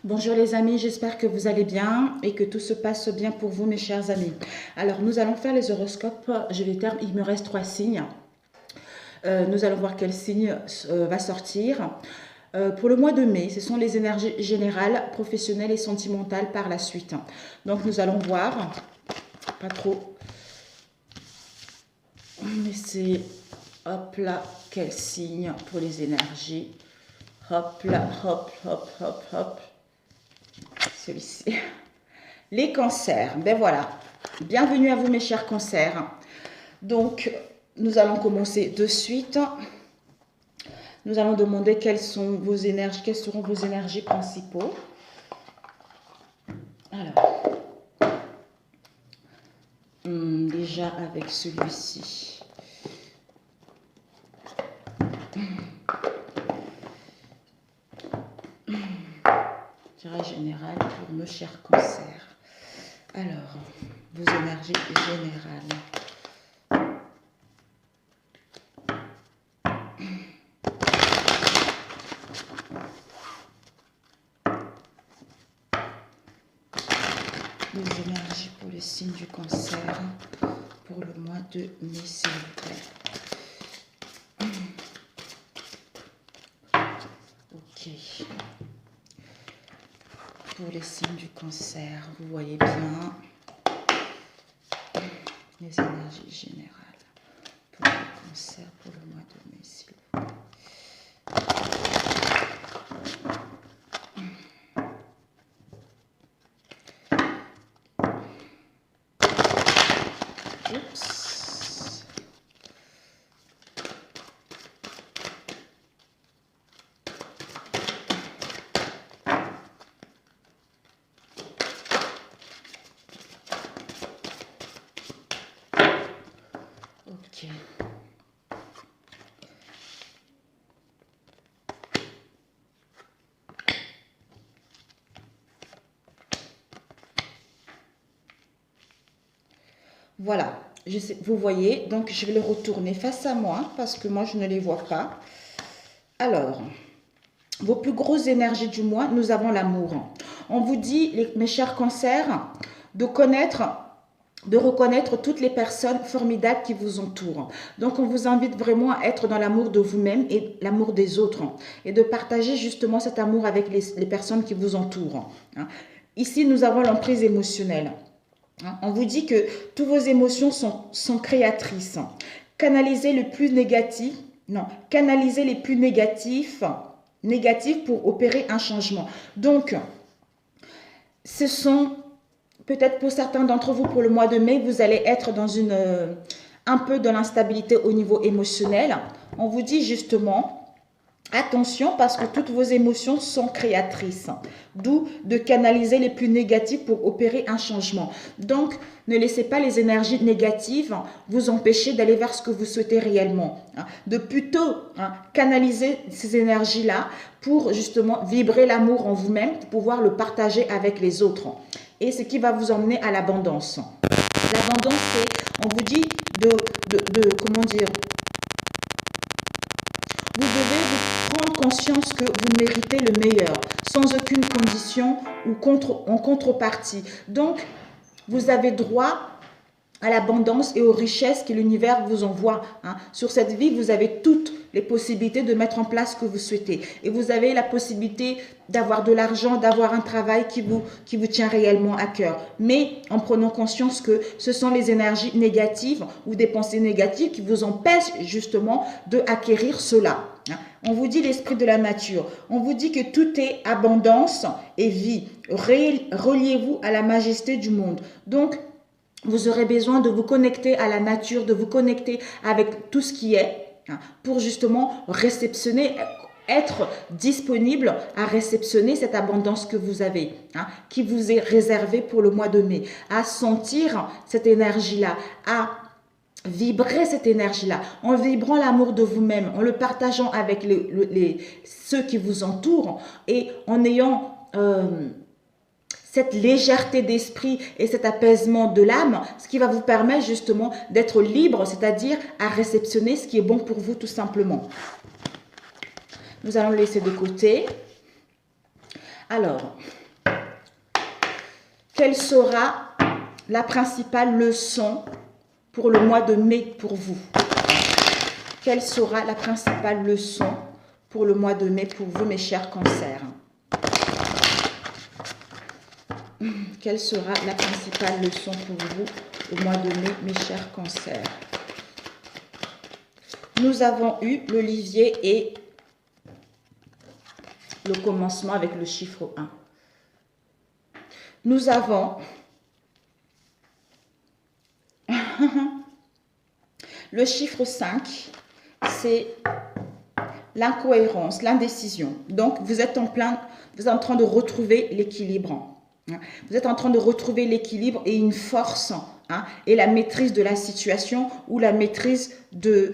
Bonjour les amis, j'espère que vous allez bien et que tout se passe bien pour vous mes chers amis. Alors nous allons faire les horoscopes, il me reste 3 signes. Nous allons voir quel signe va sortir. Pour le mois de mai, ce sont les énergies générales, professionnelles et sentimentales par la suite. Donc nous allons voir, pas trop, mais c'est, hop là, quel signe pour les énergies. Hop là, hop, hop, hop, hop. Celui-ci. Les cancers, ben voilà, bienvenue à vous mes chers cancers. Donc, nous allons commencer de suite. Nous allons demander quelles seront vos énergies principaux. Alors, déjà avec celui-ci. Tirage général pour nos chers cancers. Alors, vos énergies générales. Les énergies pour le signe du cancer pour le mois de mai, s'il vous plaît. Ok. Pour les signes du cancer, vous voyez bien les énergies générales pour le cancer pour le mois de mai, s'il vous plaît. Oups. Ok. Voilà, vous voyez, donc je vais le retourner face à moi parce que moi je ne les vois pas. Alors, vos plus grosses énergies du mois, nous avons l'amour. On vous dit, mes chers cancers, de reconnaître toutes les personnes formidables qui vous entourent. Donc, on vous invite vraiment à être dans l'amour de vous-même et l'amour des autres et de partager justement cet amour avec les personnes qui vous entourent. Ici, nous avons l'emprise émotionnelle. On vous dit que toutes vos émotions sont créatrices. Canalisez les plus négatifs pour opérer un changement. Donc, ce sont peut-être pour certains d'entre vous, pour le mois de mai, vous allez être dans un peu de l'instabilité au niveau émotionnel. On vous dit justement, attention parce que toutes vos émotions sont créatrices. D'où de canaliser les plus négatifs pour opérer un changement. Donc, ne laissez pas les énergies négatives vous empêcher d'aller vers ce que vous souhaitez réellement. De plutôt canaliser ces énergies-là pour justement vibrer l'amour en vous-même, pour pouvoir le partager avec les autres. Et ce qui va vous emmener à l'abondance. L'abondance, c'est, on vous dit comment dire, vous devez vous prendre conscience que vous méritez le meilleur, sans aucune condition ou en contrepartie. Donc, vous avez droit à l'abondance et aux richesses que l'univers vous envoie. Sur cette vie, vous avez toutes les possibilités de mettre en place ce que vous souhaitez. Et vous avez la possibilité d'avoir de l'argent, d'avoir un travail qui vous tient réellement à cœur. Mais en prenant conscience que ce sont les énergies négatives ou des pensées négatives qui vous empêchent justement de acquérir cela. On vous dit l'esprit de la nature. On vous dit que tout est abondance et vie. Reliez-vous à la majesté du monde. Donc, vous aurez besoin de vous connecter à la nature, de vous connecter avec tout ce qui est pour justement réceptionner, être disponible à réceptionner cette abondance que vous avez, qui vous est réservée pour le mois de mai, à sentir cette énergie-là, à vibrer cette énergie-là, en vibrant l'amour de vous-même, en le partageant avec ceux qui vous entourent et en ayant cette légèreté d'esprit et cet apaisement de l'âme, ce qui va vous permettre justement d'être libre, c'est-à-dire à réceptionner ce qui est bon pour vous tout simplement. Nous allons le laisser de côté. Alors, quelle sera la principale leçon pour le mois de mai pour vous? Quelle sera la principale leçon pour le mois de mai pour vous, mes chers cancers? Quelle sera la principale leçon pour vous au mois de mai, mes chers cancers? Nous avons eu l'olivier et le commencement avec le chiffre 1. Nous avons le chiffre 5, c'est l'incohérence, l'indécision. Donc, vous êtes en train de retrouver l'équilibre. Vous êtes en train de retrouver l'équilibre et une force et la maîtrise de la situation ou la maîtrise de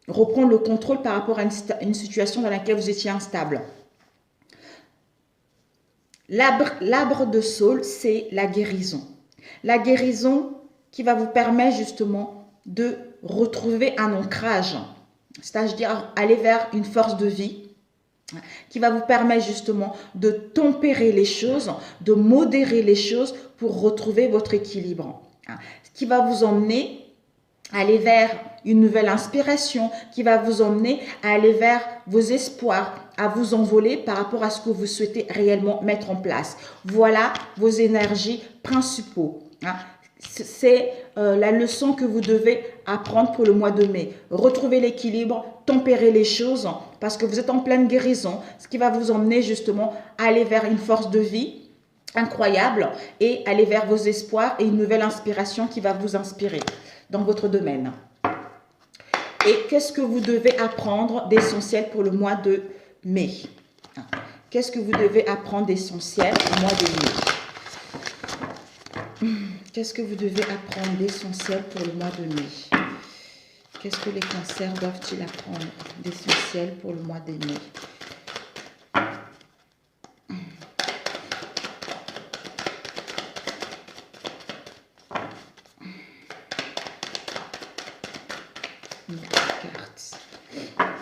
reprendre le contrôle par rapport à une situation dans laquelle vous étiez instable. L'arbre de Saule, c'est la guérison. La guérison qui va vous permettre justement de retrouver un ancrage, c'est-à-dire aller vers une force de vie qui va vous permettre justement de tempérer les choses, de modérer les choses pour retrouver votre équilibre. Ce qui va vous emmener à aller vers une nouvelle inspiration, qui va vous emmener à aller vers vos espoirs, à vous envoler par rapport à ce que vous souhaitez réellement mettre en place. Voilà vos énergies principaux. C'est la leçon que vous devez apprendre pour le mois de mai. Retrouver l'équilibre, tempérer les choses, parce que vous êtes en pleine guérison, ce qui va vous emmener justement à aller vers une force de vie incroyable et aller vers vos espoirs et une nouvelle inspiration qui va vous inspirer dans votre domaine. Et qu'est-ce que vous devez apprendre d'essentiel pour le mois de mai? Qu'est-ce que vous devez apprendre d'essentiel au mois de mai? Qu'est-ce que vous devez apprendre d'essentiel pour le mois de mai? Qu'est-ce que les cancers doivent-ils apprendre d'essentiel pour le mois de mai?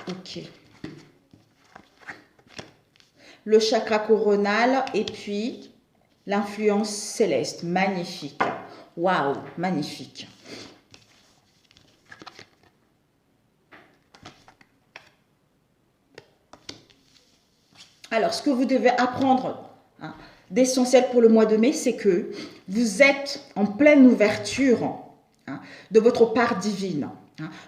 Ok. Le chakra coronal et puis l'influence céleste. Magnifique. Waouh, magnifique. Alors, ce que vous devez apprendre d'essentiel pour le mois de mai, c'est que vous êtes en pleine ouverture de votre part divine.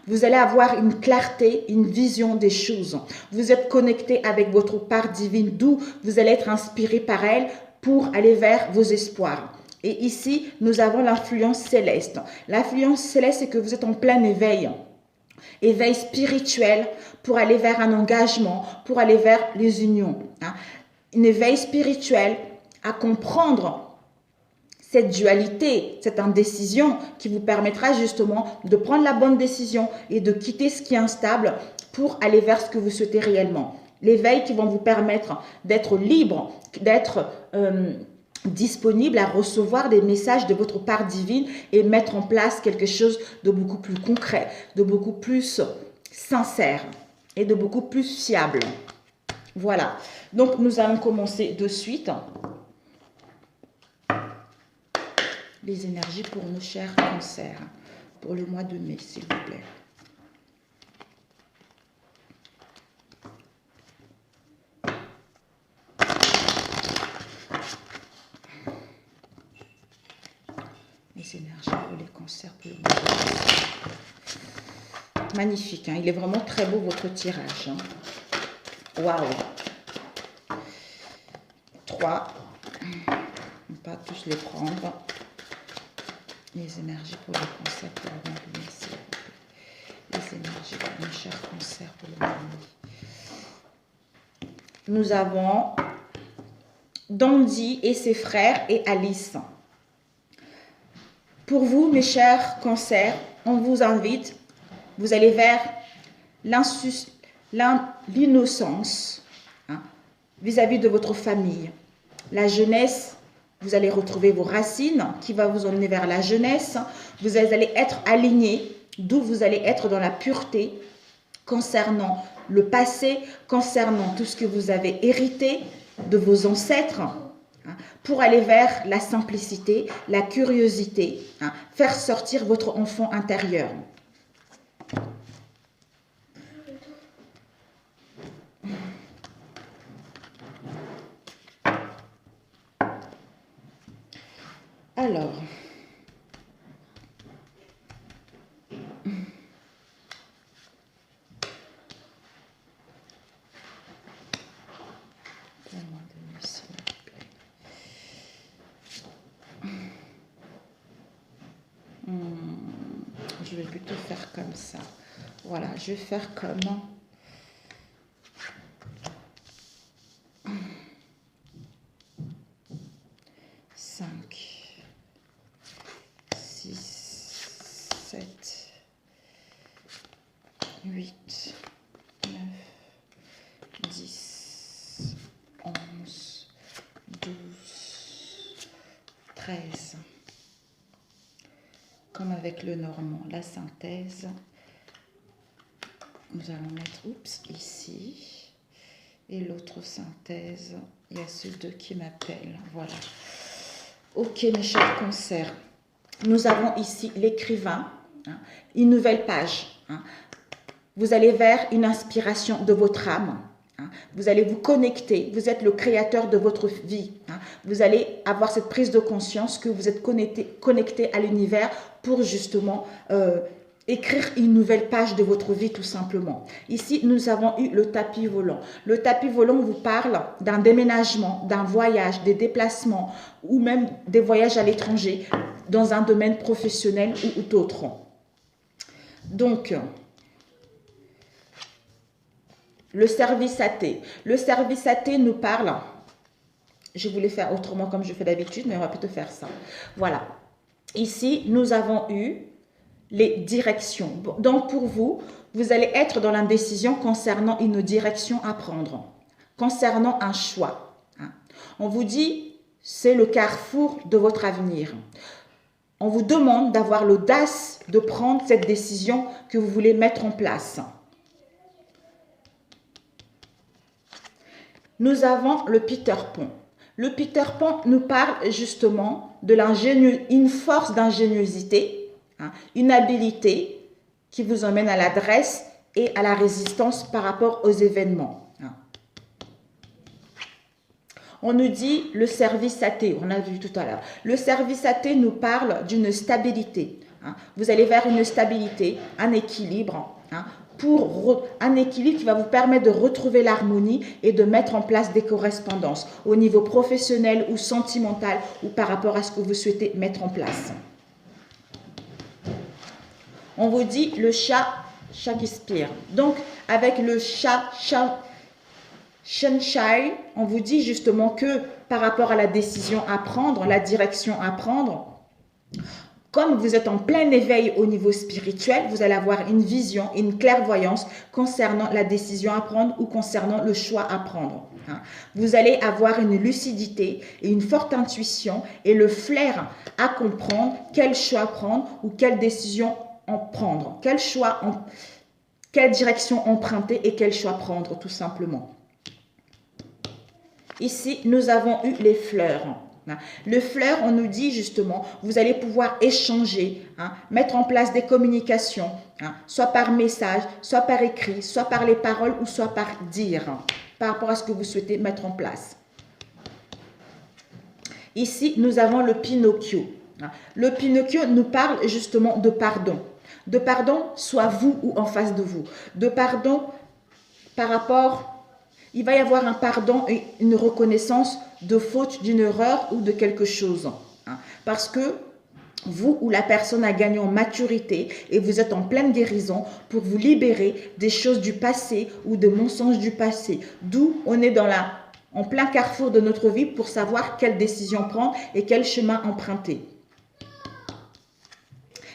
Vous allez avoir une clarté, une vision des choses. Vous êtes connecté avec votre part divine, d'où vous allez être inspiré par elle pour aller vers vos espoirs. Et ici, nous avons l'influence céleste. L'influence céleste, c'est que vous êtes en plein éveil. Éveil spirituel pour aller vers un engagement, pour aller vers les unions. Un éveil spirituel à comprendre cette dualité, cette indécision qui vous permettra justement de prendre la bonne décision et de quitter ce qui est instable pour aller vers ce que vous souhaitez réellement. L'éveil qui va vous permettre d'être libre, d'être disponible à recevoir des messages de votre part divine et mettre en place quelque chose de beaucoup plus concret, de beaucoup plus sincère et de beaucoup plus fiable. Voilà. Donc, nous allons commencer de suite. Les énergies pour nos chers cancers, pour le mois de mai, s'il vous plaît. Les énergies pour les cancers, pour le mois de mai. Magnifique, il est vraiment très beau votre tirage. Waouh. 3. On ne va pas tous les prendre. Les énergies pour le cancer pour le mois de mai, s'il vous plaît. Les énergies pour nos chers cancers pour le mois de mai. Nous avons Dandy et ses frères et Alice. Pour vous, mes chers cancers, on vous invite, vous allez vers l'innocence vis-à-vis de votre famille. La jeunesse, vous allez retrouver vos racines qui va vous emmener vers la jeunesse. Vous allez être aligné, d'où vous allez être dans la pureté concernant le passé, concernant tout ce que vous avez hérité de vos ancêtres, pour aller vers la simplicité, la curiosité, faire sortir votre enfant intérieur. Alors, je vais plutôt faire comme ça. Voilà, je vais faire comme 5, 6, 7, 8, 9, 10, 11, 12, 13. Comme avec le normand, la synthèse, nous allons mettre, ici, et l'autre synthèse, il y a ceux deux qui m'appellent, voilà. Ok, mes chers concerts, nous avons ici l'écrivain, une nouvelle page. Vous allez vers une inspiration de votre âme. Vous allez vous connecter, vous êtes le créateur de votre vie. Vous allez avoir cette prise de conscience que vous êtes connecté à l'univers pour justement écrire une nouvelle page de votre vie tout simplement. Ici, nous avons eu le tapis volant. Le tapis volant vous parle d'un déménagement, d'un voyage, des déplacements ou même des voyages à l'étranger dans un domaine professionnel ou autre. Donc, le service à thé. Le service à thé nous parle, je voulais faire autrement comme je fais d'habitude, mais on va plutôt faire ça. Voilà. Ici, nous avons eu les directions. Donc, pour vous, vous allez être dans l'indécision concernant une direction à prendre, concernant un choix. On vous dit, c'est le carrefour de votre avenir. On vous demande d'avoir l'audace de prendre cette décision que vous voulez mettre en place. Nous avons le Peter Pan. Le Peter Pan nous parle justement de une force d'ingéniosité, une habilité qui vous emmène à l'adresse et à la résistance par rapport aux événements. On nous dit le service à thé, on a vu tout à l'heure. Le service à thé nous parle d'une stabilité. Vous allez vers une stabilité, un équilibre, pour un équilibre qui va vous permettre de retrouver l'harmonie et de mettre en place des correspondances au niveau professionnel ou sentimental ou par rapport à ce que vous souhaitez mettre en place. On vous dit le chat qui spire. Donc, avec le chat Sunshine, on vous dit justement que par rapport à la décision à prendre, la direction à prendre, comme vous êtes en plein éveil au niveau spirituel, vous allez avoir une vision, une clairvoyance concernant la décision à prendre ou concernant le choix à prendre. Vous allez avoir une lucidité et une forte intuition et le flair à comprendre quel choix prendre ou quelle décision en prendre, quelle direction emprunter et quel choix prendre tout simplement. Ici, nous avons eu les fleurs. Le fleur, on nous dit justement, vous allez pouvoir échanger, mettre en place des communications, soit par message, soit par écrit, soit par les paroles ou soit par dire, par rapport à ce que vous souhaitez mettre en place. Ici, nous avons le Pinocchio. Le Pinocchio nous parle justement de pardon. De pardon, soit vous ou en face de vous. De pardon par rapport... Il va y avoir un pardon et une reconnaissance de faute, d'une erreur ou de quelque chose. Parce que vous ou la personne a gagné en maturité et vous êtes en pleine guérison pour vous libérer des choses du passé ou de mensonges du passé. D'où on est en plein carrefour de notre vie pour savoir quelle décision prendre et quel chemin emprunter.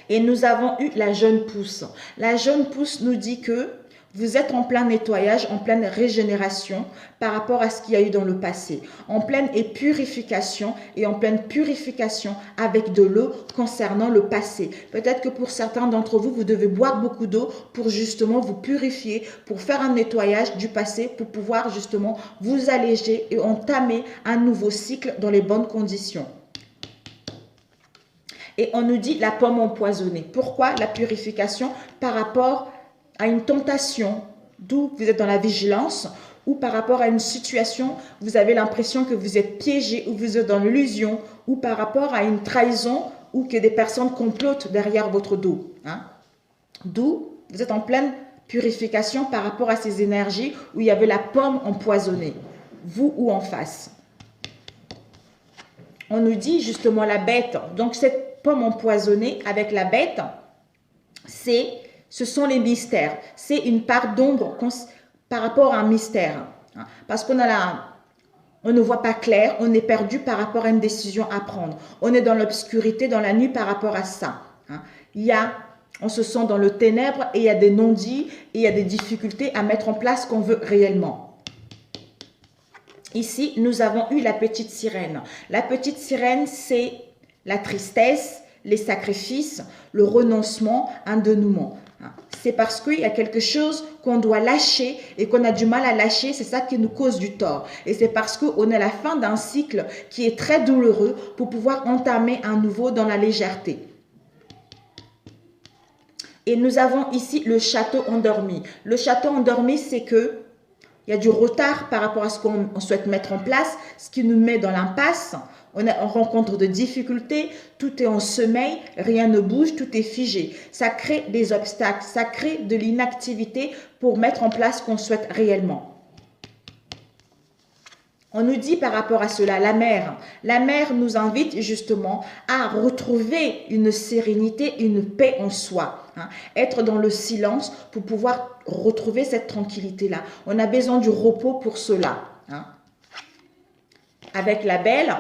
Et nous avons eu la jeune pousse. La jeune pousse nous dit que Vous êtes en plein nettoyage, en pleine régénération par rapport à ce qu'il y a eu dans le passé. En pleine purification et en pleine purification avec de l'eau concernant le passé. Peut-être que pour certains d'entre vous, vous devez boire beaucoup d'eau pour justement vous purifier, pour faire un nettoyage du passé, pour pouvoir justement vous alléger et entamer un nouveau cycle dans les bonnes conditions. Et on nous dit la pomme empoisonnée. Pourquoi la purification par rapport à une tentation, d'où vous êtes dans la vigilance, ou par rapport à une situation, vous avez l'impression que vous êtes piégé, ou vous êtes dans l'illusion, ou par rapport à une trahison, ou que des personnes complotent derrière votre dos. Hein? D'où vous êtes en pleine purification par rapport à ces énergies où il y avait la pomme empoisonnée, vous ou en face. On nous dit justement la bête, donc cette pomme empoisonnée avec la bête, ce sont les mystères. C'est une part d'ombre par rapport à un mystère. Parce qu'on on ne voit pas clair, on est perdu par rapport à une décision à prendre. On est dans l'obscurité, dans la nuit par rapport à ça. On se sent dans le ténèbre et il y a des non-dits et il y a des difficultés à mettre en place qu'on veut réellement. Ici, nous avons eu la petite sirène. La petite sirène, c'est la tristesse, les sacrifices, le renoncement, un dénouement. C'est parce qu'il y a quelque chose qu'on doit lâcher et qu'on a du mal à lâcher, c'est ça qui nous cause du tort. Et c'est parce qu'on est à la fin d'un cycle qui est très douloureux pour pouvoir entamer un nouveau dans la légèreté. Et nous avons ici le château endormi. Le château endormi, c'est que il y a du retard par rapport à ce qu'on souhaite mettre en place, ce qui nous met dans l'impasse. On rencontre de difficultés, tout est en sommeil, rien ne bouge, tout est figé. Ça crée des obstacles, ça crée de l'inactivité pour mettre en place ce qu'on souhaite réellement. On nous dit par rapport à cela, la mer nous invite justement à retrouver une sérénité, une paix en soi. Être dans le silence pour pouvoir retrouver cette tranquillité-là. On a besoin du repos pour cela. Avec la belle,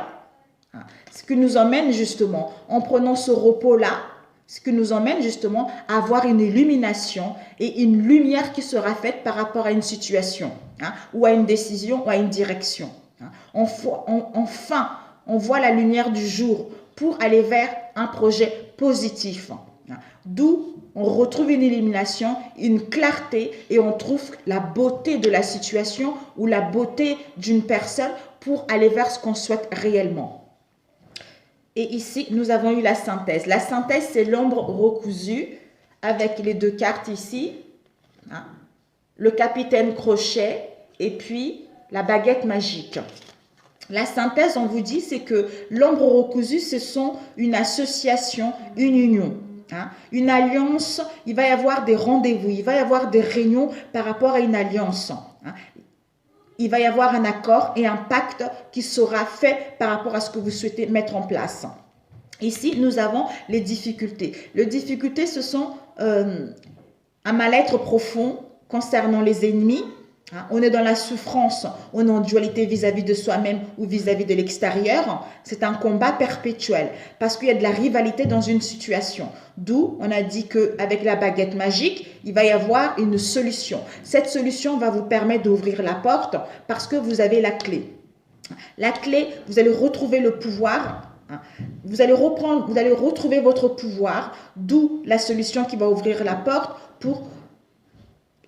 ce qui nous emmène justement, en prenant ce repos-là, ce qui nous emmène justement à avoir une illumination et une lumière qui sera faite par rapport à une situation, ou à une décision, ou à une direction. Enfin, on voit la lumière du jour pour aller vers un projet positif. D'où on retrouve une illumination, une clarté et on trouve la beauté de la situation ou la beauté d'une personne pour aller vers ce qu'on souhaite réellement. Et ici, nous avons eu la synthèse. La synthèse, c'est l'ombre recousue avec les deux cartes ici. Le capitaine Crochet et puis la baguette magique. La synthèse, on vous dit, c'est que l'ombre recousue, ce sont une association, une union. Une alliance, il va y avoir des rendez-vous, il va y avoir des réunions par rapport à une alliance. Il va y avoir un accord et un pacte qui sera fait par rapport à ce que vous souhaitez mettre en place. Ici, nous avons les difficultés. Les difficultés, ce sont un mal-être profond concernant les ennemis. On est dans la souffrance, on est en dualité vis-à-vis de soi-même ou vis-à-vis de l'extérieur. C'est un combat perpétuel parce qu'il y a de la rivalité dans une situation. D'où on a dit qu'avec la baguette magique, il va y avoir une solution. Cette solution va vous permettre d'ouvrir la porte parce que vous avez la clé. La clé, vous allez retrouver le pouvoir. Vous allez retrouver votre pouvoir, d'où la solution qui va ouvrir la porte pour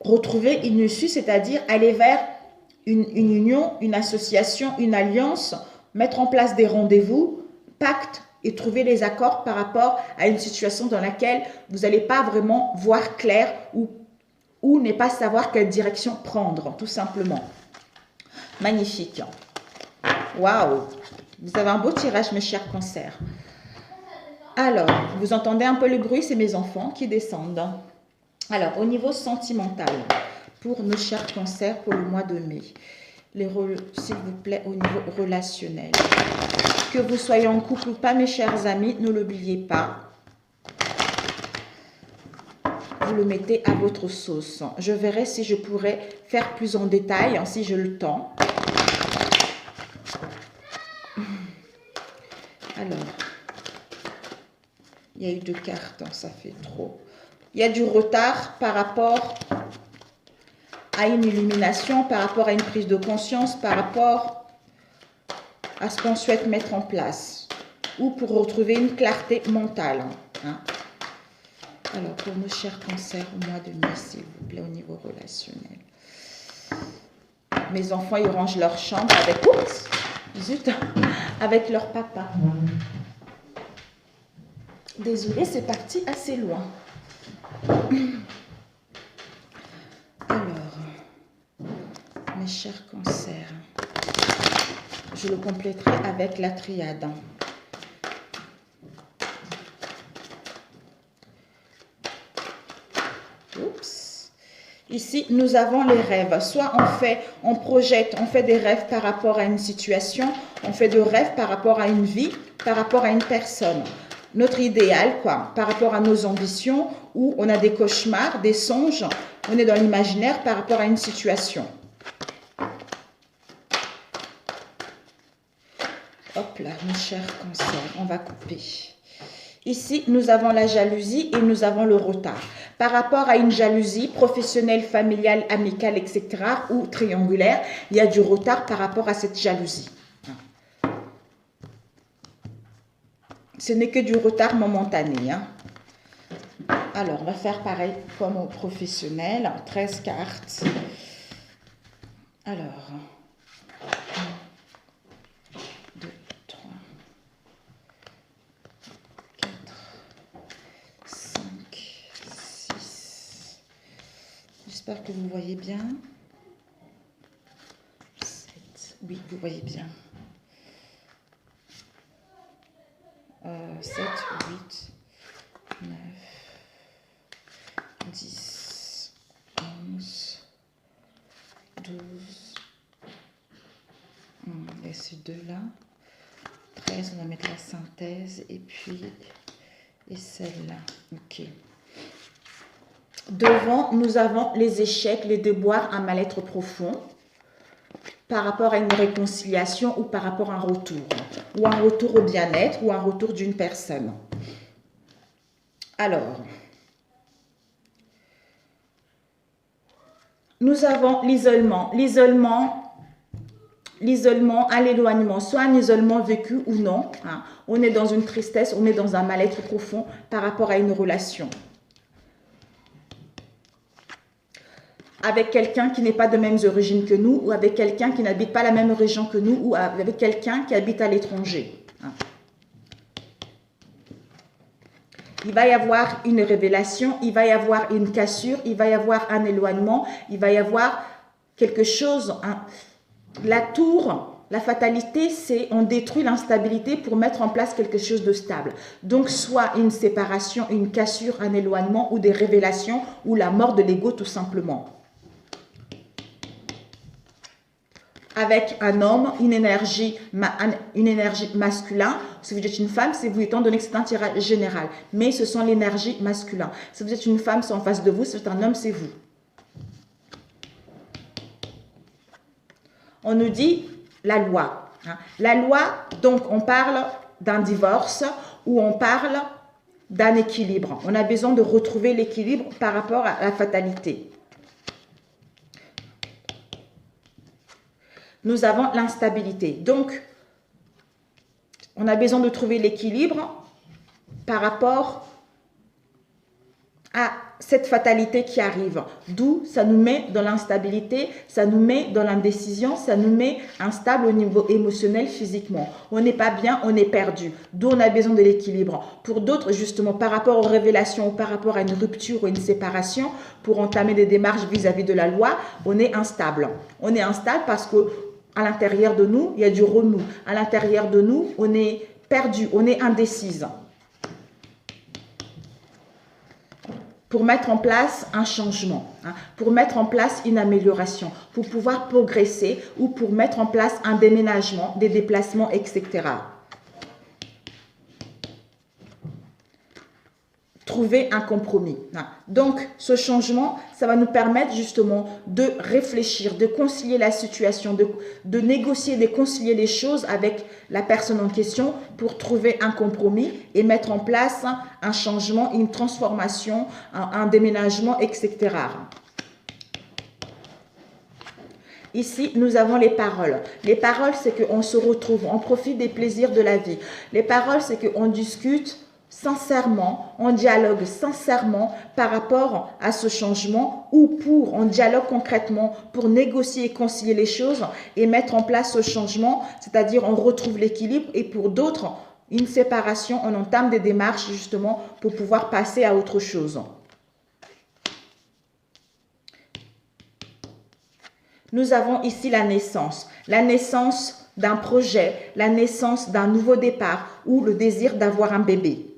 retrouver une issue, c'est-à-dire aller vers une union, une association, une alliance, mettre en place des rendez-vous, pactes et trouver les accords par rapport à une situation dans laquelle vous n'allez pas vraiment voir clair ou ne pas savoir quelle direction prendre, tout simplement. Magnifique. Waouh! Vous avez un beau tirage, mes chers cancers. Alors, vous entendez un peu le bruit, c'est mes enfants qui descendent. Alors, au niveau sentimental, pour nos chers cancers pour le mois de mai, s'il vous plaît, au niveau relationnel. Que vous soyez en couple ou pas, mes chers amis, ne l'oubliez pas. Vous le mettez à votre sauce. Je verrai si je pourrais faire plus en détail, si j'ai le temps. Alors, il y a eu 2 cartes, ça fait trop. Il y a du retard par rapport à une illumination, par rapport à une prise de conscience, par rapport à ce qu'on souhaite mettre en place, ou pour retrouver une clarté mentale. Hein. Alors, pour nos chers cancers, au mois de mai, s'il vous plaît, au niveau relationnel. Mes enfants, ils rangent leur chambre avec, oups, zut, avec leur papa. Désolée, c'est parti assez loin. Alors, mes chers cancers, je le compléterai avec la triade. Oups. Ici, nous avons les rêves. Soit on projette, on fait des rêves par rapport à une situation, on fait des rêves par rapport à une vie, par rapport à une personne. Notre idéal, quoi, par rapport à nos ambitions, ou on a des cauchemars, des songes, on est dans l'imaginaire par rapport à une situation. Hop là, mes chers cancers, on va couper. Ici, nous avons la jalousie et nous avons le retard. Par rapport à une jalousie professionnelle, familiale, amicale, etc. ou triangulaire, il y a du retard par rapport à cette jalousie. Ce n'est que du retard momentané. Hein. Alors, on va faire pareil comme au professionnel. 13 cartes. Alors, 1, 2, 3, 4, 5, 6. J'espère que vous voyez bien. 7. Oui, vous voyez bien. 7, 8, 9, 10, 11, 12, et ces deux-là, 13, on va mettre la synthèse, et puis, et celle-là, ok. Devant, nous avons les échecs, les déboires, un mal-être profond, par rapport à une réconciliation ou par rapport à un retour, ou un retour au bien-être, ou un retour d'une personne. Alors, nous avons l'isolement, à l'éloignement, soit un isolement vécu ou non. Hein. On est dans une tristesse, on est dans un mal-être profond par rapport à une relation. Avec quelqu'un qui n'est pas de mêmes origines que nous, ou avec quelqu'un qui n'habite pas la même région que nous, ou avec quelqu'un qui habite à l'étranger. Hein. Il va y avoir une révélation, il va y avoir une cassure, il va y avoir un éloignement, il va y avoir quelque chose. Hein. La tour, la fatalité, c'est on détruit l'instabilité pour mettre en place quelque chose de stable. Donc, soit une séparation, une cassure, un éloignement, ou des révélations, ou la mort de l'ego tout simplement. Avec un homme, une énergie masculine. Si vous êtes une femme, c'est vous, étant donné que c'est un tirage général. Mais ce sont l'énergie masculine. Si vous êtes une femme, c'est en face de vous. Si vous êtes un homme, c'est vous. On nous dit la loi. La loi, donc on parle d'un divorce ou on parle d'un équilibre. On a besoin de retrouver l'équilibre par rapport à la fatalité. Nous avons l'instabilité. Donc, on a besoin de trouver l'équilibre par rapport à cette fatalité qui arrive. D'où ça nous met dans l'instabilité, ça nous met dans l'indécision, ça nous met instable au niveau émotionnel, physiquement. On n'est pas bien, on est perdu. D'où on a besoin de l'équilibre. Pour d'autres, justement, par rapport aux révélations ou par rapport à une rupture ou une séparation, pour entamer des démarches vis-à-vis de la loi, on est instable. On est instable parce que à l'intérieur de nous, il y a du remous. À l'intérieur de nous, on est perdu, on est indécise. Pour mettre en place un changement, pour mettre en place une amélioration, pour pouvoir progresser ou pour mettre en place un déménagement, des déplacements, etc. Trouver un compromis. Donc, ce changement, ça va nous permettre justement de réfléchir, de concilier la situation, de négocier, de concilier les choses avec la personne en question pour trouver un compromis et mettre en place un changement, une transformation, un déménagement, etc. Ici, nous avons les paroles. Les paroles, c'est qu'on se retrouve, on profite des plaisirs de la vie. Les paroles, c'est qu'on discute sincèrement, on dialogue sincèrement par rapport à ce changement ou on dialogue concrètement pour négocier et concilier les choses et mettre en place ce changement, c'est-à-dire on retrouve l'équilibre et pour d'autres, une séparation, on entame des démarches justement pour pouvoir passer à autre chose. Nous avons ici la naissance d'un projet, la naissance d'un nouveau départ ou le désir d'avoir un bébé.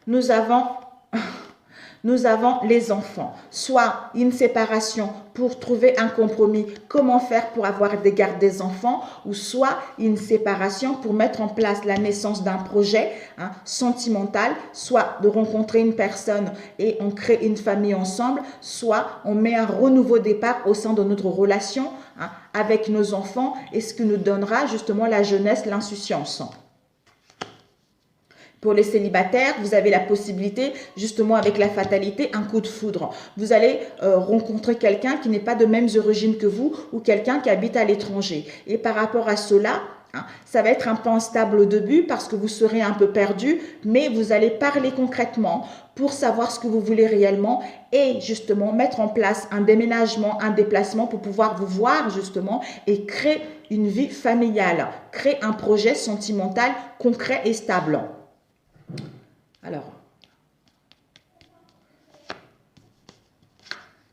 Nous avons les enfants, soit une séparation pour trouver un compromis, comment faire pour avoir des gardes des enfants, ou soit une séparation pour mettre en place la naissance d'un projet sentimental, soit de rencontrer une personne et on crée une famille ensemble, soit on met un renouveau départ au sein de notre relation avec nos enfants et ce qui nous donnera justement la jeunesse, l'insouciance. Pour les célibataires, vous avez la possibilité, justement avec la fatalité, un coup de foudre. Vous allez rencontrer quelqu'un qui n'est pas de mêmes origines que vous ou quelqu'un qui habite à l'étranger. Et par rapport à cela, ça va être un peu instable au début parce que vous serez un peu perdu, mais vous allez parler concrètement pour savoir ce que vous voulez réellement et justement mettre en place un déménagement, un déplacement pour pouvoir vous voir justement et créer une vie familiale, créer un projet sentimental concret et stable. Alors,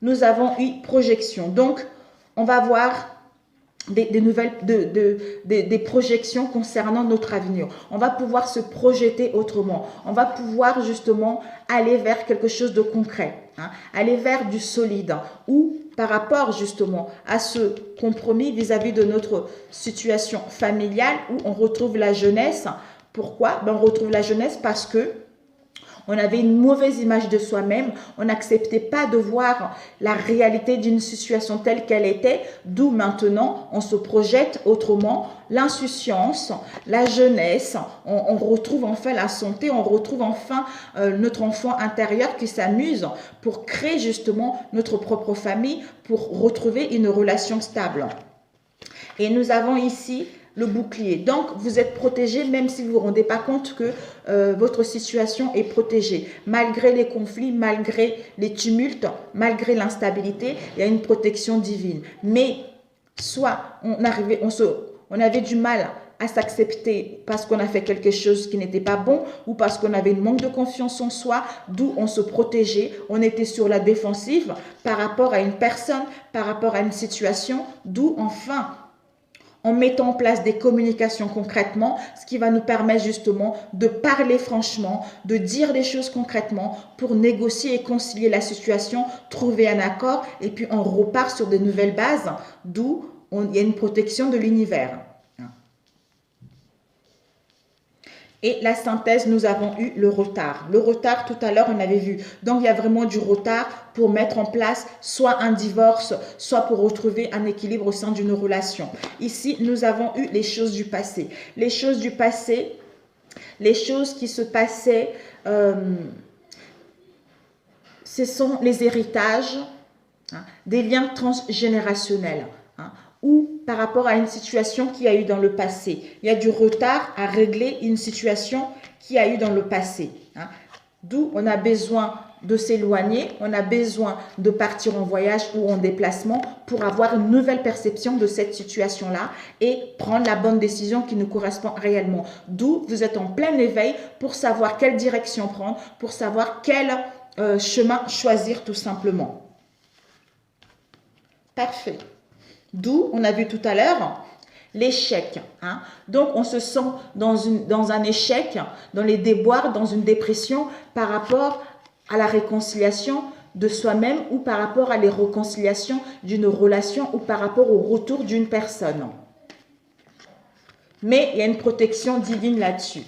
nous avons eu projection. Donc, on va voir des projections concernant notre avenir. On va pouvoir se projeter autrement. On va pouvoir justement aller vers quelque chose de concret, aller vers du solide ou par rapport justement à ce compromis vis-à-vis de notre situation familiale où on retrouve la jeunesse. Pourquoi? On retrouve la jeunesse parce que on avait une mauvaise image de soi-même, on n'acceptait pas de voir la réalité d'une situation telle qu'elle était, d'où maintenant on se projette autrement, l'insouciance, la jeunesse, on retrouve enfin la santé, on retrouve enfin notre enfant intérieur qui s'amuse pour créer justement notre propre famille, pour retrouver une relation stable. Et nous avons ici le bouclier. Donc, vous êtes protégé même si vous ne vous rendez pas compte que votre situation est protégée. Malgré les conflits, malgré les tumultes, malgré l'instabilité, il y a une protection divine. Mais soit on avait du mal à s'accepter parce qu'on a fait quelque chose qui n'était pas bon ou parce qu'on avait un manque de confiance en soi, d'où on se protégeait, on était sur la défensive par rapport à une personne, par rapport à une situation, d'où enfin en mettant en place des communications concrètement, ce qui va nous permettre justement de parler franchement, de dire les choses concrètement pour négocier et concilier la situation, trouver un accord et puis on repart sur de nouvelles bases, d'où il y a une protection de l'univers. Et la synthèse, nous avons eu le retard. Le retard, tout à l'heure, on avait vu. Donc, il y a vraiment du retard pour mettre en place soit un divorce, soit pour retrouver un équilibre au sein d'une relation. Ici, nous avons eu les choses du passé. Les choses du passé, les choses qui se passaient, ce sont les héritages, des liens transgénérationnels. Ou par rapport à une situation qu'il y a eu dans le passé. Il y a du retard à régler une situation qu'il y a eu dans le passé. D'où on a besoin de s'éloigner, on a besoin de partir en voyage ou en déplacement pour avoir une nouvelle perception de cette situation-là et prendre la bonne décision qui nous correspond réellement. D'où vous êtes en plein éveil pour savoir quelle direction prendre, pour savoir quel chemin choisir tout simplement. Parfait. D'où, on a vu tout à l'heure, l'échec. Donc, on se sent dans un échec, dans les déboires, dans une dépression par rapport à la réconciliation de soi-même ou par rapport à les réconciliations d'une relation ou par rapport au retour d'une personne. Mais il y a une protection divine là-dessus.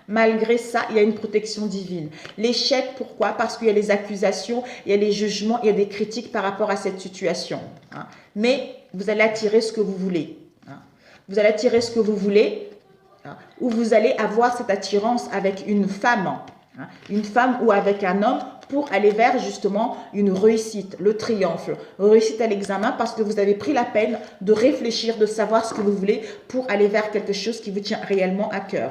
Malgré ça, il y a une protection divine. L'échec, pourquoi? Parce qu'il y a les accusations, il y a les jugements, il y a des critiques par rapport à cette situation. Mais vous allez attirer ce que vous voulez. Vous allez attirer ce que vous voulez ou vous allez avoir cette attirance avec une femme hein, une femme ou avec un homme, pour aller vers justement une réussite, le triomphe, réussite à l'examen parce que vous avez pris la peine de réfléchir, de savoir ce que vous voulez pour aller vers quelque chose qui vous tient réellement à cœur.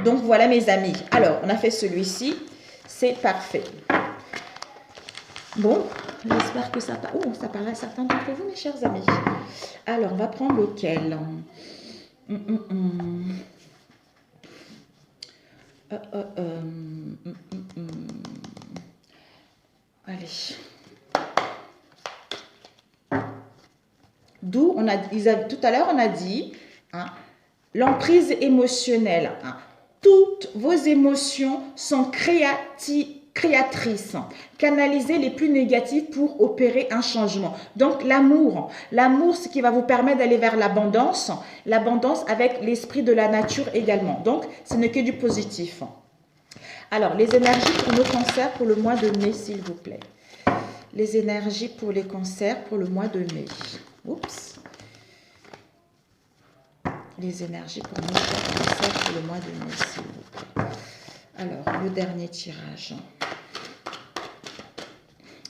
Donc voilà mes amis. Alors, on a fait celui-ci. C'est parfait. Bon, j'espère que ça parle. Oh, ça parle à certains d'entre vous, mes chers amis. Alors, on va prendre lequel? Allez. D'où, tout à l'heure, on a dit, hein, l'emprise émotionnelle. Hein. Toutes vos émotions sont créatrices. Canalisez les plus négatives pour opérer un changement. Donc, l'amour, ce qui va vous permettre d'aller vers l'abondance avec l'esprit de la nature également. Donc, ce n'est que du positif. Alors, les énergies pour nos cancers pour le mois de mai, s'il vous plaît. Les énergies pour les cancers pour le mois de mai. Oups. Les énergies pour nos cancers pour le mois de mai, s'il vous plaît. Alors, le dernier tirage.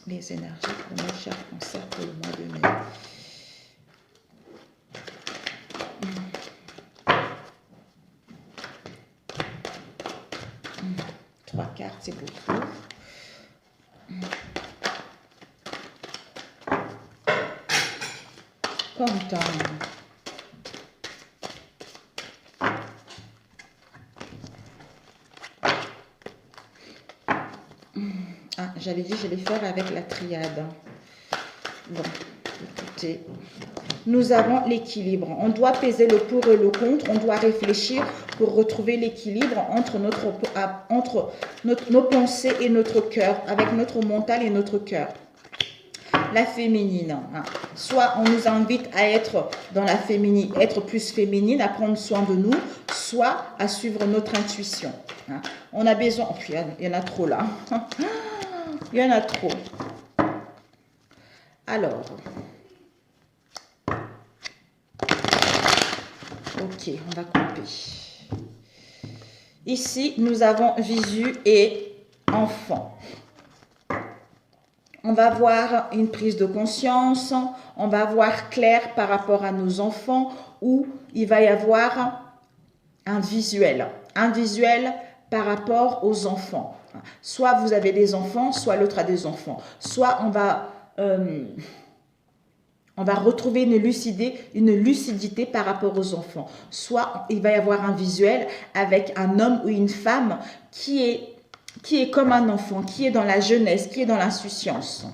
Les énergies pour nos chers cancers pour le mois de mai. Trois cartes, c'est beaucoup. Content. Ah, j'avais dit je vais faire avec la triade. Bon, écoutez, nous avons l'équilibre. On doit peser le pour et le contre. On doit réfléchir pour retrouver l'équilibre entre nos pensées et notre cœur, avec notre mental et notre cœur. La féminine. Hein. Soit on nous invite à être dans la féminine, être plus féminine, à prendre soin de nous, soit à suivre notre intuition. Hein. On a besoin... Oh, il y en a trop là. Il y en a trop. Alors. Ok, on va couper. Ici, nous avons visu et enfant. On va voir une prise de conscience, on va voir clair par rapport à nos enfants, où il va y avoir un visuel par rapport aux enfants. Soit vous avez des enfants, soit l'autre a des enfants. Soit on va retrouver une lucidité par rapport aux enfants. Soit il va y avoir un visuel avec un homme ou une femme qui est comme un enfant, qui est dans la jeunesse, qui est dans l'insouciance.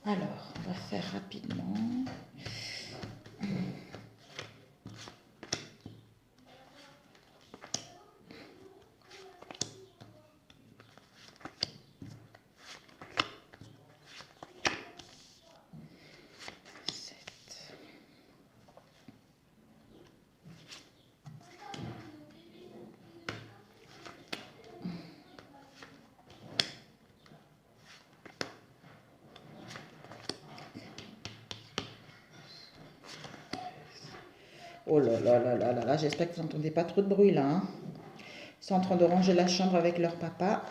Alors, on va faire rapidement. Oh là là là là là là, j'espère que vous n'entendez pas trop de bruit là. Hein. Ils sont en train de ranger la chambre avec leur papa.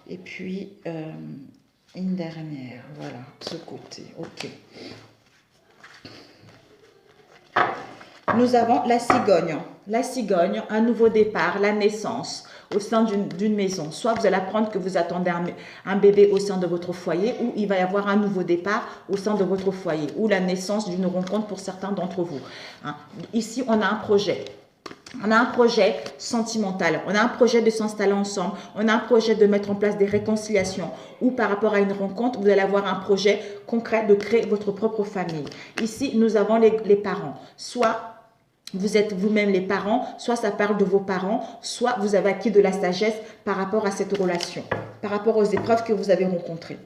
Et puis, une dernière, voilà, ce côté, ok. Nous avons la cigogne. La cigogne, un nouveau départ, la naissance au sein d'une maison. Soit vous allez apprendre que vous attendez un bébé au sein de votre foyer, ou il va y avoir un nouveau départ au sein de votre foyer, ou la naissance d'une rencontre pour certains d'entre vous. Hein. Ici, on a un projet. On a un projet sentimental, on a un projet de s'installer ensemble, on a un projet de mettre en place des réconciliations, ou par rapport à une rencontre, vous allez avoir un projet concret de créer votre propre famille. Ici, nous avons les parents. Soit vous êtes vous-même les parents, soit ça parle de vos parents, soit vous avez acquis de la sagesse par rapport à cette relation, par rapport aux épreuves que vous avez rencontrées.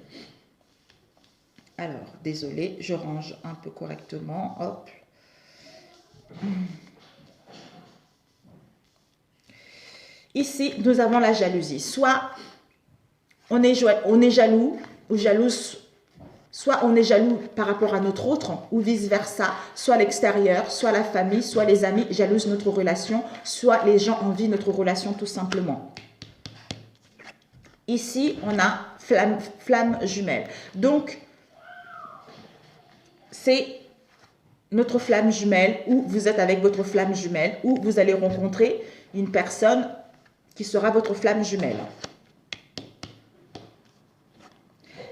Alors, désolé, je range un peu correctement. Hop. Ici, nous avons la jalousie. Soit on est jaloux ou jalouse Soit on est jaloux par rapport à notre autre ou vice-versa, soit l'extérieur, soit la famille, soit les amis jalousent notre relation, soit les gens envient notre relation tout simplement. Ici, on a flamme jumelle. Donc, c'est notre flamme jumelle ou vous êtes avec votre flamme jumelle ou vous allez rencontrer une personne qui sera votre flamme jumelle.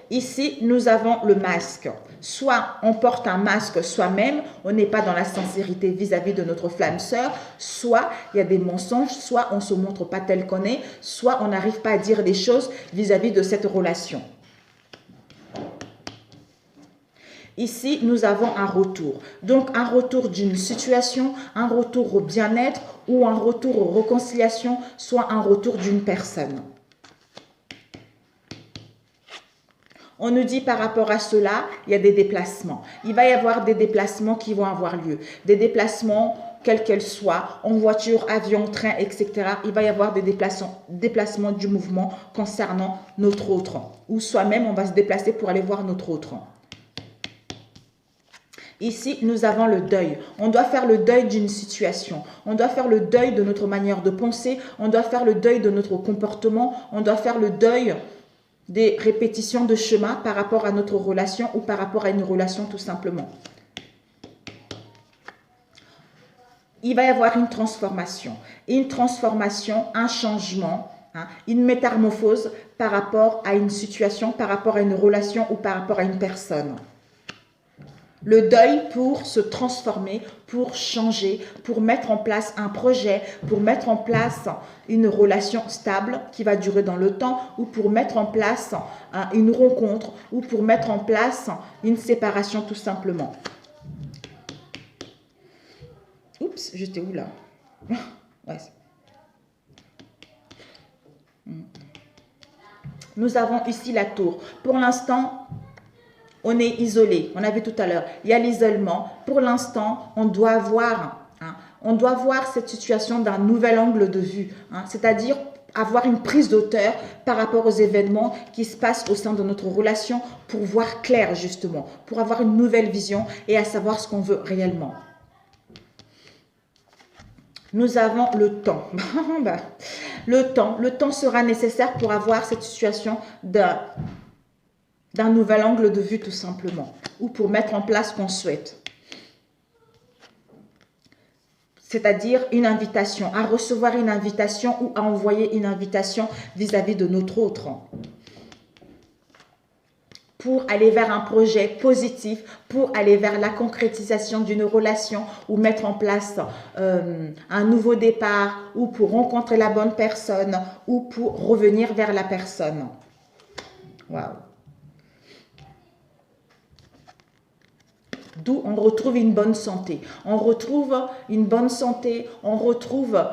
Ici, nous avons le masque. Soit on porte un masque soi-même, on n'est pas dans la sincérité vis-à-vis de notre flamme sœur, soit il y a des mensonges, soit on ne se montre pas tel qu'on est, soit on n'arrive pas à dire des choses vis-à-vis de cette relation. Ici, nous avons un retour. Donc, un retour d'une situation, un retour au bien-être ou un retour aux réconciliations, soit un retour d'une personne. On nous dit par rapport à cela, il y a des déplacements. Il va y avoir des déplacements qui vont avoir lieu. Des déplacements, quels qu'elles soient, en voiture, avion, train, etc. Il va y avoir des déplacements du mouvement concernant notre autre. Ou soi-même, on va se déplacer pour aller voir notre autre. Ici, nous avons le deuil. On doit faire le deuil d'une situation. On doit faire le deuil de notre manière de penser. On doit faire le deuil de notre comportement. On doit faire le deuil des répétitions de chemin par rapport à notre relation ou par rapport à une relation tout simplement. Il va y avoir une transformation, un changement, une métamorphose par rapport à une situation, par rapport à une relation ou par rapport à une personne. Le deuil pour se transformer, pour changer, pour mettre en place un projet, pour mettre en place une relation stable qui va durer dans le temps ou pour mettre en place une rencontre ou pour mettre en place une séparation tout simplement. Oups, j'étais où là? Ouais. Nous avons ici la tour. Pour l'instant, on est isolé, on a vu tout à l'heure, il y a l'isolement. Pour l'instant, on doit voir cette situation d'un nouvel angle de vue, c'est-à-dire avoir une prise d'auteur par rapport aux événements qui se passent au sein de notre relation pour voir clair justement, pour avoir une nouvelle vision et à savoir ce qu'on veut réellement. Nous avons le temps. Le temps sera nécessaire pour avoir cette situation d'un nouvel angle de vue tout simplement, ou pour mettre en place ce qu'on souhaite. C'est-à-dire une invitation, à recevoir une invitation ou à envoyer une invitation vis-à-vis de notre autre. Pour aller vers un projet positif, pour aller vers la concrétisation d'une relation ou mettre en place un nouveau départ ou pour rencontrer la bonne personne ou pour revenir vers la personne. Waouh! D'où on retrouve une bonne santé. On retrouve une bonne santé, on retrouve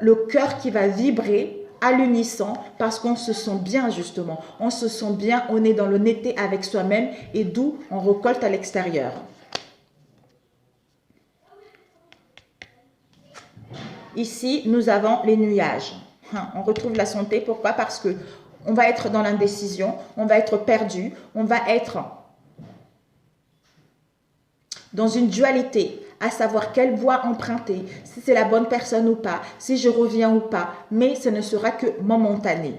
le cœur qui va vibrer à l'unisson parce qu'on se sent bien justement. On se sent bien, on est dans l'honnêteté avec soi-même et d'où on récolte à l'extérieur. Ici, nous avons les nuages. On retrouve la santé. Pourquoi? Parce que on va être dans l'indécision, on va être perdu, on va être dans une dualité, à savoir quelle voie emprunter, si c'est la bonne personne ou pas, si je reviens ou pas, mais ce ne sera que momentané.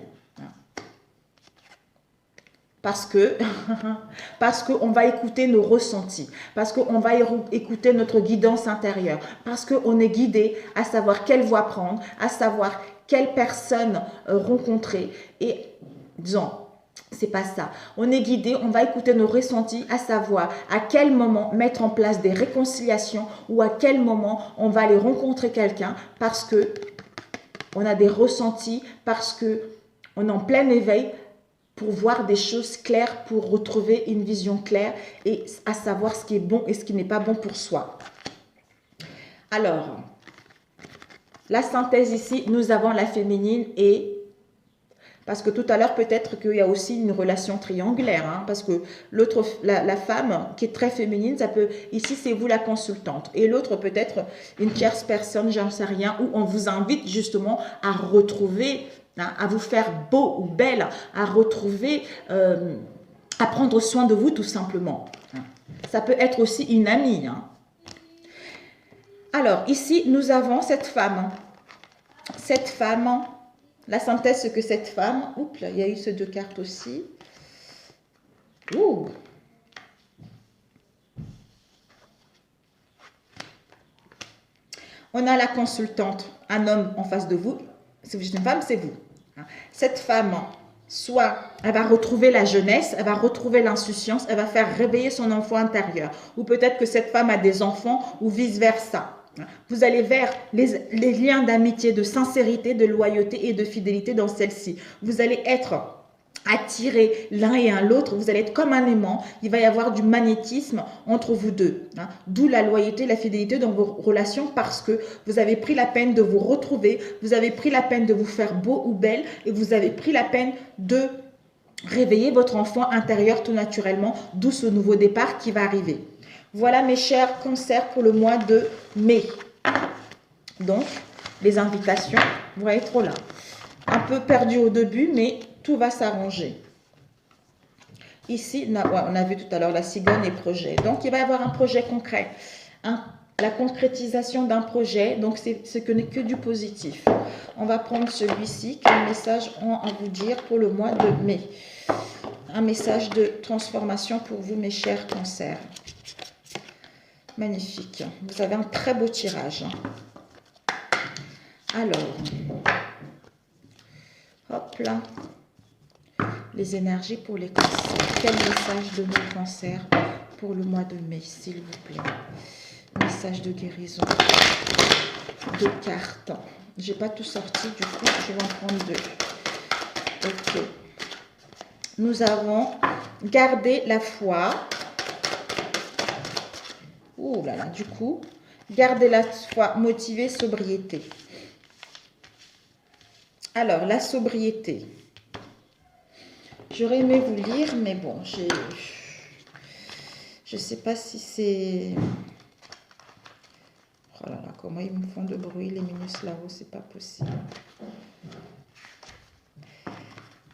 Parce qu'on va écouter nos ressentis, parce qu'on va écouter notre guidance intérieure, parce qu'on est guidé à savoir quelle voie prendre, à savoir quelle personne rencontrer et disons, c'est pas ça. On est guidé, on va écouter nos ressentis, à savoir à quel moment mettre en place des réconciliations ou à quel moment on va aller rencontrer quelqu'un parce que on a des ressentis, parce que on est en plein éveil pour voir des choses claires, pour retrouver une vision claire et à savoir ce qui est bon et ce qui n'est pas bon pour soi. Alors, la synthèse ici, nous avons la féminine et parce que tout à l'heure, peut-être qu'il y a aussi une relation triangulaire, parce que l'autre, la femme qui est très féminine, ça peut, ici c'est vous la consultante, et l'autre peut-être une tierce personne, j'en sais rien, où on vous invite justement à retrouver, à vous faire beau ou belle, à retrouver à prendre soin de vous tout simplement. Ça peut être aussi une amie. Alors, ici, nous avons cette femme. Cette femme, la synthèse, c'est que cette femme... Oups, là, il y a eu ces deux cartes aussi. Ouh. On a la consultante, un homme en face de vous. Si vous êtes une femme, c'est vous. Cette femme, soit elle va retrouver la jeunesse, elle va retrouver l'insouciance, elle va faire réveiller son enfant intérieur. Ou peut-être que cette femme a des enfants ou vice-versa. Vous allez vers les liens d'amitié, de sincérité, de loyauté et de fidélité dans celle-ci. Vous allez être attirés l'un et l'autre, vous allez être comme un aimant, il va y avoir du magnétisme entre vous deux. D'où la loyauté, la fidélité dans vos relations parce que vous avez pris la peine de vous retrouver, vous avez pris la peine de vous faire beau ou belle et vous avez pris la peine de réveiller votre enfant intérieur tout naturellement, d'où ce nouveau départ qui va arriver. Voilà mes chers cancers pour le mois de mai. Donc, les invitations, vous voyez trop là. Un peu perdu au début, mais tout va s'arranger. Ici, on a vu tout à l'heure la cigogne et projet. Donc, il va y avoir un projet concret. La concrétisation d'un projet, donc ce n'est que du positif. On va prendre celui-ci. Quel message ont à vous dire pour le mois de mai? Un message de transformation pour vous, mes chers cancers. Magnifique. Vous avez un très beau tirage. Alors, hop là. Les énergies pour les cancers. Quel message de nos cancers pour le mois de mai, s'il vous plaît? Message de guérison. Deux cartes. J'ai pas tout sorti, du coup, je vais en prendre deux. Ok. Nous avons gardé la foi. Ouh là là, du coup, garder la foi, motiver, sobriété. Alors, la sobriété. J'aurais aimé vous lire, mais bon, je ne sais pas si c'est... Oh là là, comment ils me font de bruit, les minus là-haut, c'est pas possible.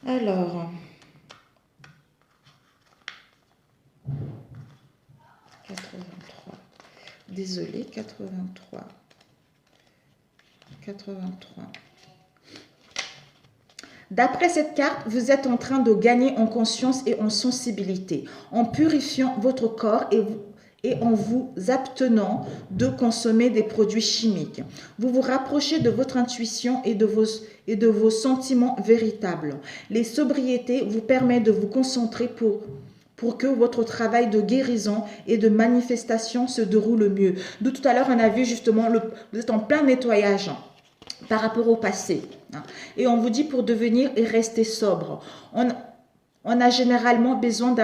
Alors... 83. Désolée, 83. 83. D'après cette carte, vous êtes en train de gagner en conscience et en sensibilité, en purifiant votre corps et en vous abstenant de consommer des produits chimiques. Vous vous rapprochez de votre intuition et de vos sentiments véritables. Les sobriétés vous permettent de vous concentrer pour que votre travail de guérison et de manifestation se déroule mieux. D'où tout à l'heure, on a vu justement, vous êtes en plein nettoyage par rapport au passé. Et on vous dit pour devenir et rester sobre. On a généralement besoin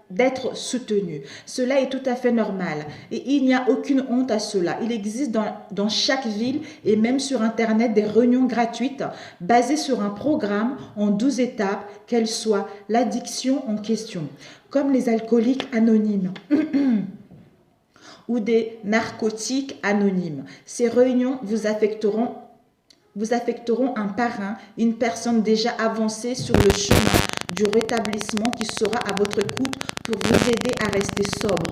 d'être soutenu. Cela est tout à fait normal et il n'y a aucune honte à cela. Il existe dans chaque ville et même sur Internet des réunions gratuites basées sur un programme en 12 étapes, quelle soit l'addiction en question, comme les alcooliques anonymes ou des narcotiques anonymes. Ces réunions vous affecteront un parrain, une personne déjà avancée sur le chemin du rétablissement qui sera à votre écoute pour vous aider à rester sobre.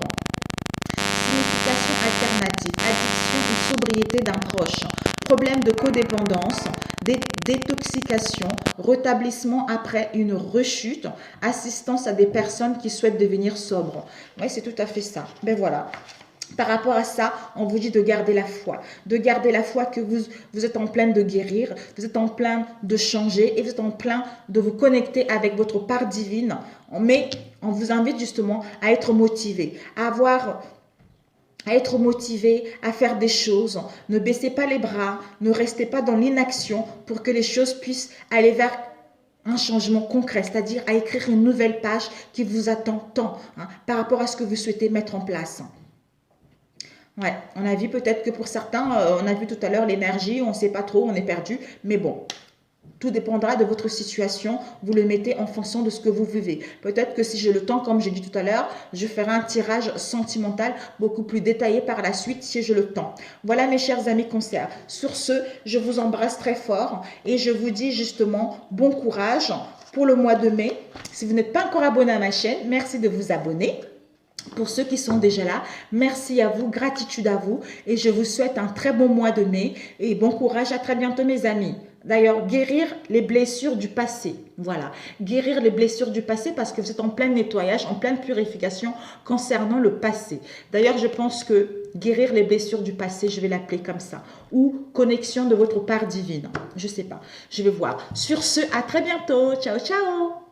Signification alternative, addiction ou sobriété d'un proche, problème de codépendance, détoxication, rétablissement après une rechute, assistance à des personnes qui souhaitent devenir sobres. Oui, c'est tout à fait ça. Ben voilà. Par rapport à ça, on vous dit de garder la foi que vous êtes en plein de guérir, vous êtes en plein de changer et vous êtes en plein de vous connecter avec votre part divine. Mais on vous invite justement à être motivé, à être motivé, à faire des choses. Ne baissez pas les bras, ne restez pas dans l'inaction pour que les choses puissent aller vers un changement concret, c'est-à-dire à écrire une nouvelle page qui vous attend tant par rapport à ce que vous souhaitez mettre en place. Ouais, on a vu peut-être que pour certains, on a vu tout à l'heure l'énergie, on ne sait pas trop, on est perdu. Mais bon, tout dépendra de votre situation. Vous le mettez en fonction de ce que vous vivez. Peut-être que si j'ai le temps, comme j'ai dit tout à l'heure, je ferai un tirage sentimental beaucoup plus détaillé par la suite si j'ai le temps. Voilà mes chers amis cancers. Sur ce, je vous embrasse très fort et je vous dis justement bon courage pour le mois de mai. Si vous n'êtes pas encore abonné à ma chaîne, merci de vous abonner. Pour ceux qui sont déjà là, merci à vous, gratitude à vous et je vous souhaite un très bon mois de mai et bon courage, à très bientôt mes amis. D'ailleurs, guérir les blessures du passé, voilà, guérir les blessures du passé parce que vous êtes en plein nettoyage, en pleine purification concernant le passé. D'ailleurs, je pense que guérir les blessures du passé, je vais l'appeler comme ça, ou connexion de votre part divine, je ne sais pas, je vais voir. Sur ce, à très bientôt, ciao ciao.